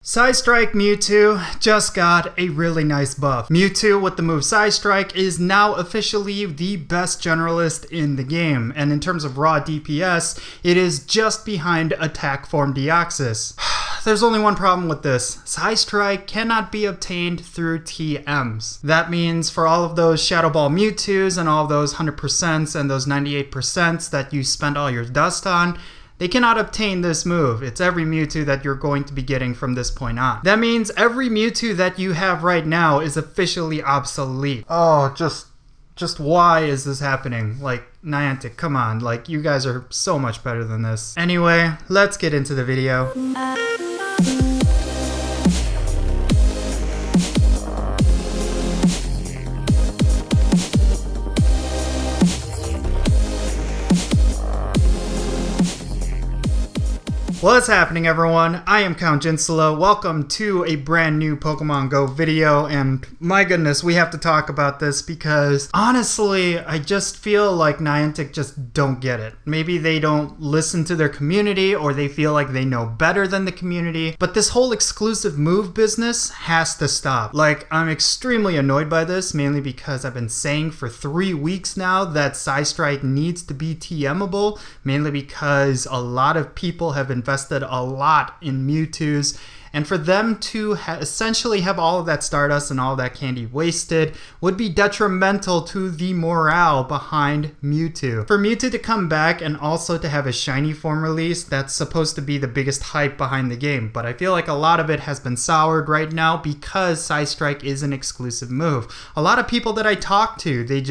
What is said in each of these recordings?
Psystrike Mewtwo just got a really nice buff. Mewtwo with the move Psystrike is now officially the best generalist in the game, and in terms of raw DPS, it is just behind Attack Form Deoxys. There's only one problem with this. Psystrike cannot be obtained through TMs. That means for all of those Shadow Ball Mewtwo's and all of those 100% and those 98% that you spend all your dust on, they cannot obtain this move. It's every Mewtwo that you're going to be getting from this point on. That means every Mewtwo that you have right now is officially obsolete. Oh, just why is this happening? Like, Niantic, come on. Like, you guys are so much better than this. Anyway, let's get into the video. What's happening, everyone? I am Count Jinsolo. Welcome to a brand new Pokemon Go video, and my goodness, we have to talk about this because honestly, I just feel like Niantic just don't get it. Maybe they don't listen to their community, or they feel like they know better than the community, but this whole exclusive move business has to stop. Like, I'm extremely annoyed by this, mainly because I've been saying for 3 weeks now that Psystrike needs to be TMable, mainly because a lot of people have invested a lot in Mewtwo's, and for them to essentially have all of that Stardust and all of that candy wasted would be detrimental to the morale behind Mewtwo. For Mewtwo to come back and also to have a shiny form release, that's supposed to be the biggest hype behind the game, but I feel like a lot of it has been soured right now because Psystrike is an exclusive move. A lot of people that I talk to, they're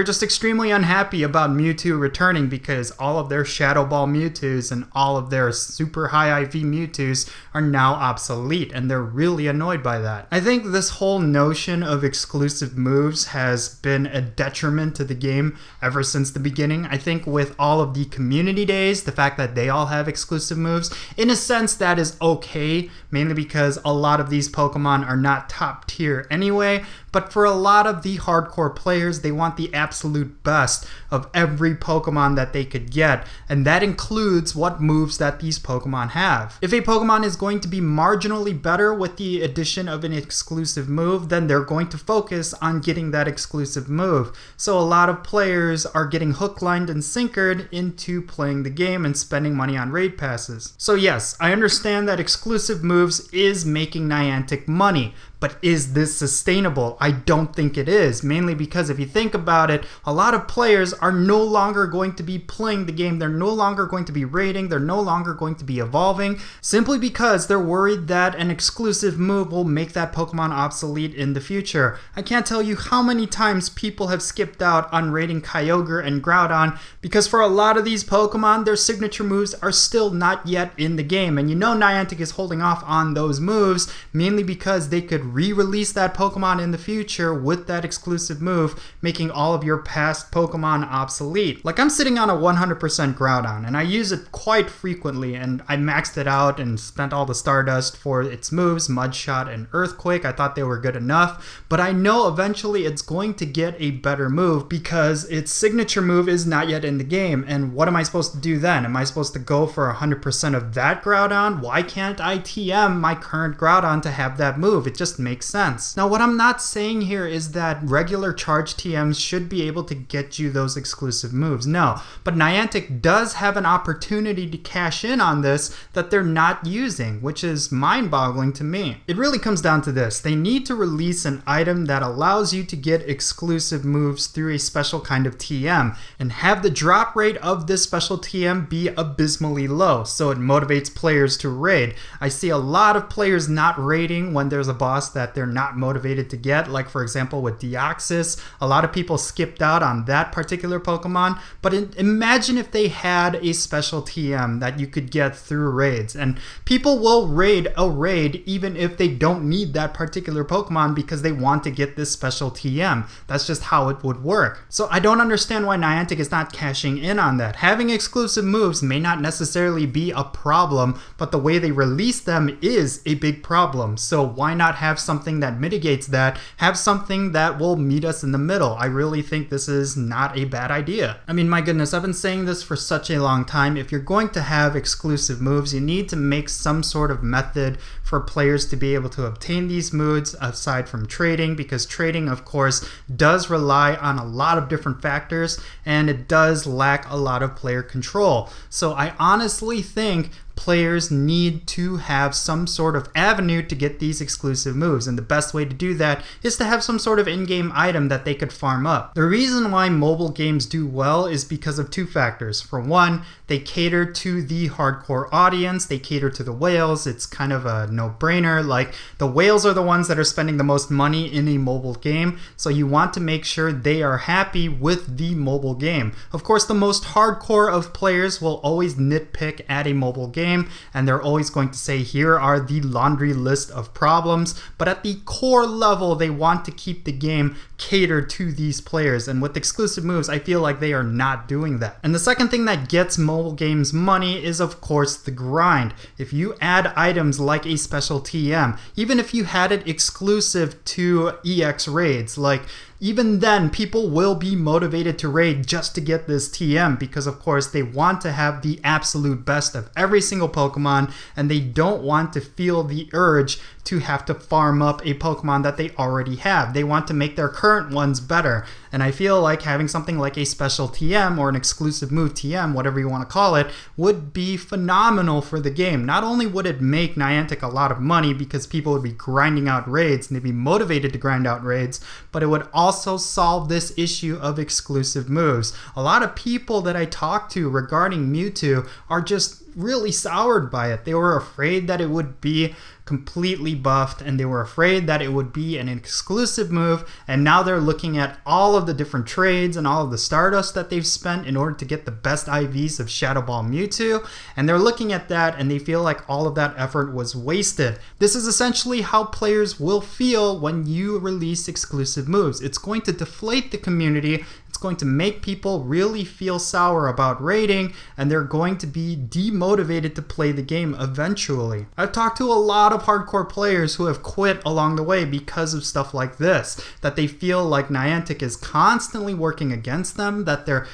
just extremely unhappy about Mewtwo returning because all of their Shadow Ball Mewtwo's and all of their super high IV Mewtwo's are now obsolete, and they're really annoyed by that. I think this whole notion of exclusive moves has been a detriment to the game ever since the beginning. I think with all of the community days, the fact that they all have exclusive moves, in a sense that is okay, mainly because a lot of these Pokemon are not top tier anyway, but for a lot of the hardcore players, they want the absolute best of every Pokemon that they could get, and that includes what moves that these Pokemon have. If a Pokemon is going to be marginally better with the addition of an exclusive move, then they're going to focus on getting that exclusive move. So a lot of players are getting hook, lined, and sinkered into playing the game and spending money on raid passes. So yes, I understand that exclusive moves is making Niantic money, but is this sustainable? I don't think it is, mainly because if you think about it, a lot of players are no longer going to be playing the game, they're no longer going to be raiding, they're no longer going to be evolving, simply because they're worried that an exclusive move will make that Pokemon obsolete in the future. I can't tell you how many times people have skipped out on raiding Kyogre and Groudon because for a lot of these Pokemon, their signature moves are still not yet in the game, and you know Niantic is holding off on those moves, mainly because they could re-release that Pokemon in the future with that exclusive move, making all of your past Pokemon obsolete. Like, I'm sitting on a 100% Groudon, and I use it quite frequently, and I maxed it out and spent all the Stardust for its moves, Mudshot and Earthquake. I thought they were good enough, but I know eventually it's going to get a better move because its signature move is not yet in the game, and what am I supposed to do then? Am I supposed to go for 100% of that Groudon? Why can't I TM my current Groudon to have that move? It just makes sense. Now, what I'm not saying here is that regular charge TMs should be able to get you those exclusive moves. No, but Niantic does have an opportunity to cash in on this that they're not using, which is mind-boggling to me. It really comes down to this. They need to release an item that allows you to get exclusive moves through a special kind of TM, and have the drop rate of this special TM be abysmally low, so it motivates players to raid. I see a lot of players not raiding when there's a boss that they're not motivated to get, like for example with Deoxys. A lot of people skipped out on that particular Pokemon, but imagine if they had a special TM that you could get through raids, and people will raid a raid even if they don't need that particular Pokemon because they want to get this special TM. That's just how it would work. So I don't understand why Niantic is not cashing in on that. Having exclusive moves may not necessarily be a problem, but the way they release them is a big problem. So why not have have something that mitigates that, have something that will meet us in the middle. I really think this is not a bad idea. I mean, my goodness, I've been saying this for such a long time. If you're going to have exclusive moves, you need to make some sort of method for players to be able to obtain these moves aside from trading, because trading, of course, does rely on a lot of different factors and it does lack a lot of player control. So I honestly think players need to have some sort of avenue to get these exclusive moves, and the best way to do that is to have some sort of in-game item that they could farm up. The reason why mobile games do well is because of two factors. For one, they cater to the hardcore audience, they cater to the whales. It's kind of a no-brainer. Like, the whales are the ones that are spending the most money in a mobile game, so you want to make sure they are happy with the mobile game. Of course, the most hardcore of players will always nitpick at a mobile game, and they're always going to say, here are the laundry list of problems, but at the core level they want to keep the game catered to these players, and with exclusive moves I feel like they are not doing that. And the second thing that gets mobile games money is, of course, the grind. If you add items like a special TM, even if you had it exclusive to EX raids, like, even then people will be motivated to raid just to get this TM, because of course they want to have the absolute best of every single Pokemon, and they don't want to feel the urge to have to farm up a Pokemon that they already have. They want to make their current ones better. And I feel like having something like a special TM or an exclusive move TM, whatever you want to call it, would be phenomenal for the game. Not only would it make Niantic a lot of money because people would be grinding out raids and they'd be motivated to grind out raids, but it would also solve this issue of exclusive moves. A lot of people that I talk to regarding Mewtwo are just really soured by it. They were afraid that it would be completely buffed, and they were afraid that it would be an exclusive move, and now they're looking at all of the different trades and all of the Stardust that they've spent in order to get the best IVs of Shadow Ball Mewtwo, and they're looking at that and they feel like all of that effort was wasted. This is essentially how players will feel when you release exclusive moves. It's going to deflate the community, it's going to make people really feel sour about raiding, and they're going to be demotivated to play the game eventually. I've talked to a lot of hardcore players who have quit along the way because of stuff like this, that they feel like Niantic is constantly working against them, that they're,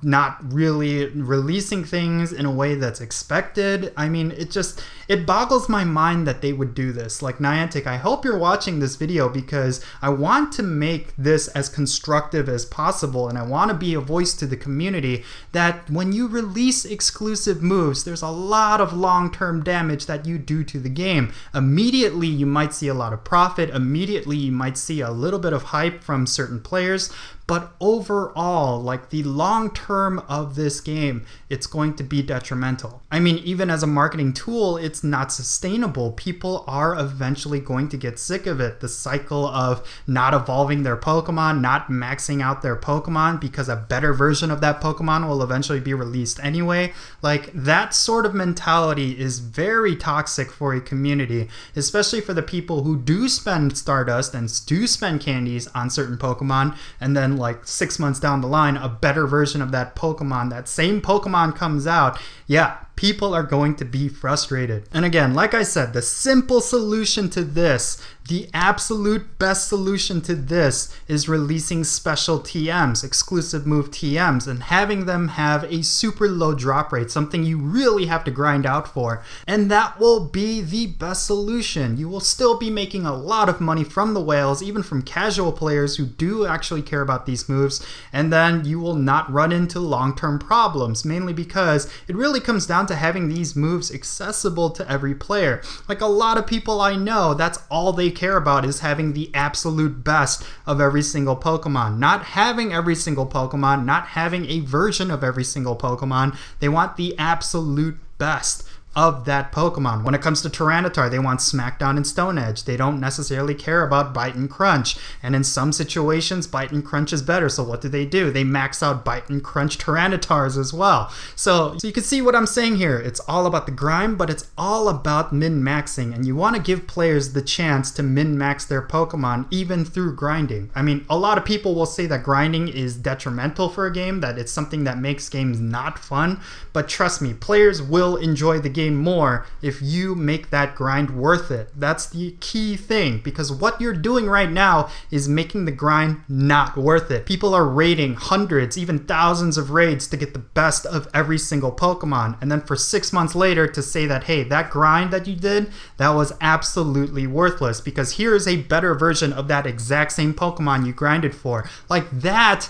not really releasing things in a way that's expected. I mean, it boggles my mind that they would do this. Like, Niantic, I hope you're watching this video, because I want to make this as constructive as possible, and I want to be a voice to the community that when you release exclusive moves, there's a lot of long-term damage that you do to the game. Immediately you might see a lot of profit, immediately you might see a little bit of hype from certain players, but overall, like, the long term of this game, it's going to be detrimental. I mean, even as a marketing tool, it's not sustainable. People are eventually going to get sick of it. The cycle of not evolving their Pokemon, not maxing out their Pokemon because a better version of that Pokemon will eventually be released anyway. Like, that sort of mentality is very toxic for a community, especially for the people who do spend Stardust and do spend candies on certain Pokemon, and then like 6 months down the line, a better version of that Pokemon, that same Pokemon comes out. Yeah, people are going to be frustrated. And again, like I said, the simple solution to this, the absolute best solution to this, is releasing special TMs, exclusive move TMs, and having them have a super low drop rate, something you really have to grind out for. And that will be the best solution. You will still be making a lot of money from the whales, even from casual players who do actually care about these moves, and then you will not run into long-term problems, mainly because it really comes down to having these moves accessible to every player. Like, a lot of people I know, that's all they care about, is having the absolute best of every single Pokemon. Not having every single Pokemon, not having a version of every single Pokemon. They want the absolute best of that Pokemon. When it comes to Tyranitar, they want Smackdown and Stone Edge. They don't necessarily care about Bite and Crunch. And in some situations, Bite and Crunch is better. So what do? They max out Bite and Crunch Tyranitars as well. So you can see what I'm saying here. It's all about the grind, but it's all about min-maxing. And you want to give players the chance to min-max their Pokemon even through grinding. I mean, a lot of people will say that grinding is detrimental for a game, that it's something that makes games not fun. But trust me, players will enjoy the game game more if you make that grind worth it. That's the key thing, because what you're doing right now is making the grind not worth it. People are raiding hundreds, even thousands of raids to get the best of every single Pokemon, and then for 6 months later to say that, hey, that grind that you did, that was absolutely worthless because here is a better version of that exact same Pokemon you grinded for. Like that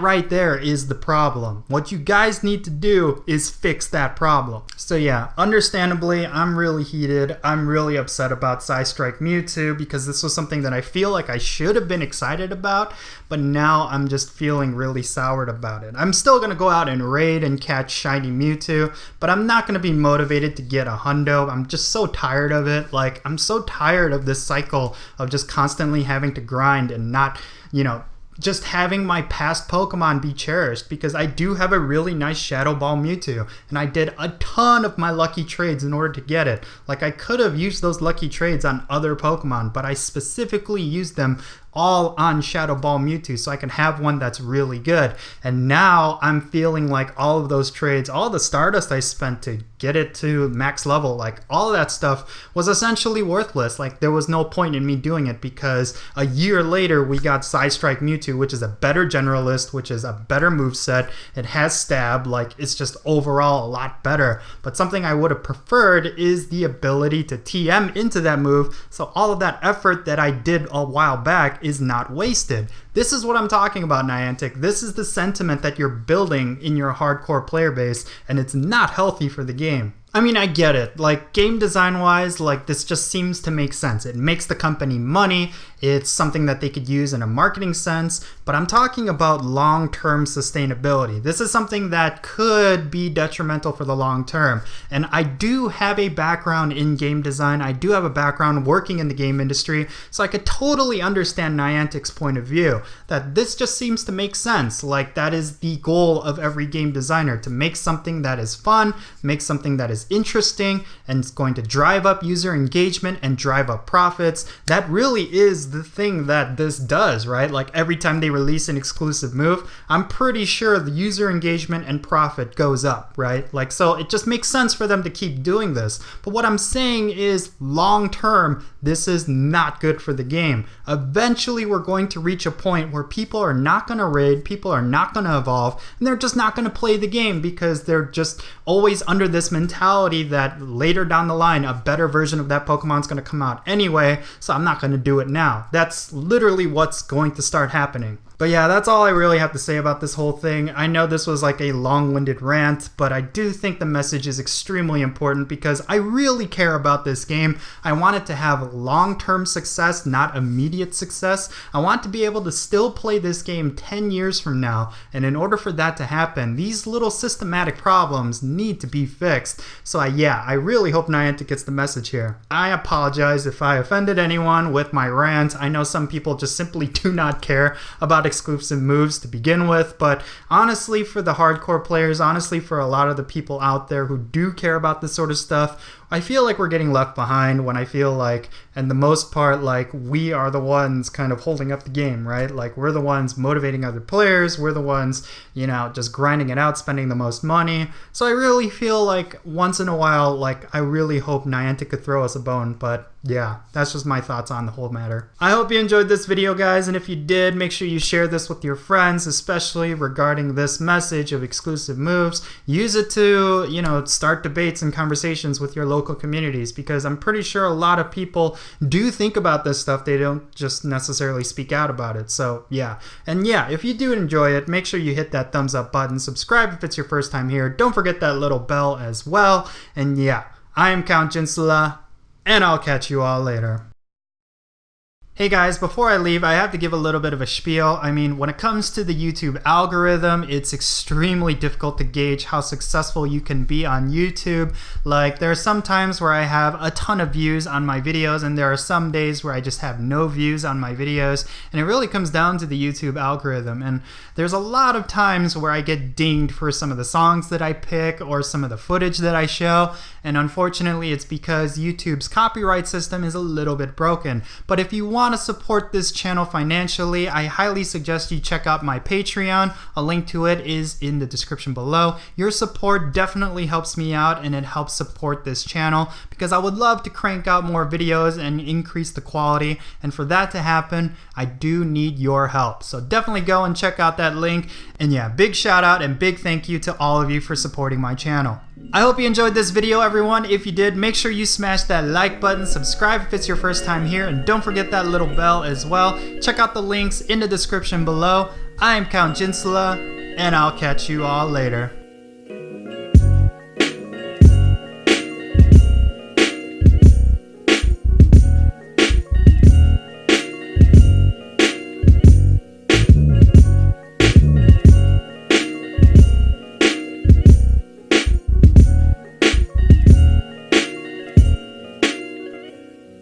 right there is the problem. What you guys need to do is fix that problem. So yeah, understandably, I'm really heated. I'm really upset about Psystrike Mewtwo because this was something that I feel like I should have been excited about, but now I'm just feeling really soured about it. I'm still gonna go out and raid and catch shiny Mewtwo, but I'm not gonna be motivated to get a hundo. I'm just so tired of it. Like, I'm so tired of this cycle of just constantly having to grind and not, just having my past Pokemon be cherished, because I do have a really nice Shadow Ball Mewtwo and I did a ton of my lucky trades in order to get it. Like, I could have used those lucky trades on other Pokemon, but I specifically used them all on Shadow Ball Mewtwo so I can have one that's really good. And now I'm feeling like all of those trades, all the Stardust I spent to get it to max level, like all of that stuff was essentially worthless. Like, there was no point in me doing it because a year later we got Psystrike Mewtwo, which is a better generalist, which is a better moveset. It has stab, like it's just overall a lot better. But something I would have preferred is the ability to TM into that move, so all of that effort that I did a while back is not wasted. This is what I'm talking about, Niantic. This is the sentiment that you're building in your hardcore player base, and it's not healthy for the game. I mean, I get it. Like, game design wise, like, this just seems to make sense. It makes the company money. It's something that they could use in a marketing sense, but I'm talking about long-term sustainability. This is something that could be detrimental for the long term. And I do have a background in game design. I do have a background working in the game industry, so I could totally understand Niantic's point of view, that this just seems to make sense. Like, that is the goal of every game designer, to make something that is fun, make something that is interesting, and it's going to drive up user engagement and drive up profits. That really is the thing that this does, right? Like, every time they release an exclusive move, I'm pretty sure the user engagement and profit goes up, right? Like, so it just makes sense for them to keep doing this. But what I'm saying is, long term, this is not good for the game. Eventually, we're going to reach a point where people are not going to raid, people are not going to evolve, and they're just not going to play the game because they're just always under this mentality that later down the line, a better version of that Pokemon's going to come out anyway, so I'm not going to do it now. That's literally what's going to start happening. But yeah, that's all I really have to say about this whole thing. I know this was like a long-winded rant, but I do think the message is extremely important because I really care about this game. I want it to have long-term success, not immediate success. I want to be able to still play this game 10 years from now, and in order for that to happen, these little systematic problems need to be fixed. So I really hope Niantic gets the message here. I apologize if I offended anyone with my rant. I know some people just simply do not care about exclusive moves to begin with, but honestly, for the hardcore players, honestly for a lot of the people out there who do care about this sort of stuff, I feel like we're getting left behind when I feel like, and the most part, like, we are the ones kind of holding up the game, right? Like, we're the ones motivating other players, we're the ones, just grinding it out, spending the most money. So I really feel like once in a while, like, I really hope Niantic could throw us a bone, but yeah, that's just my thoughts on the whole matter. I hope you enjoyed this video, guys, and if you did, make sure you share this with your friends, especially regarding this message of exclusive moves. Use it to, start debates and conversations with your local communities, because I'm pretty sure a lot of people do think about this stuff. They don't just necessarily speak out about it. So yeah, and yeah, if you do enjoy it, make sure you hit that thumbs up button, subscribe if it's your first time here, don't forget that little bell as well, and yeah, I am Count Jinsula, and I'll catch you all later. Hey guys, before I leave, I have to give a little bit of a spiel. I mean, when it comes to the YouTube algorithm, it's extremely difficult to gauge how successful you can be on YouTube. Like, there are some times where I have a ton of views on my videos, and there are some days where I just have no views on my videos, and it really comes down to the YouTube algorithm. And there's a lot of times where I get dinged for some of the songs that I pick or some of the footage that I show, and unfortunately it's because YouTube's copyright system is a little bit broken. But if you want want to support this channel financially, I highly suggest you check out my Patreon. A link to it is in the description below. Your support definitely helps me out and it helps support this channel because I would love to crank out more videos and increase the quality, and for that to happen, I do need your help. So definitely go and check out that link. And yeah, big shout out and big thank you to all of you for supporting my channel. I hope you enjoyed this video, everyone. If you did, make sure you smash that like button, subscribe if it's your first time here, and don't forget that little bell as well. Check out the links in the description below. I am Count Jinsula, and I'll catch you all later.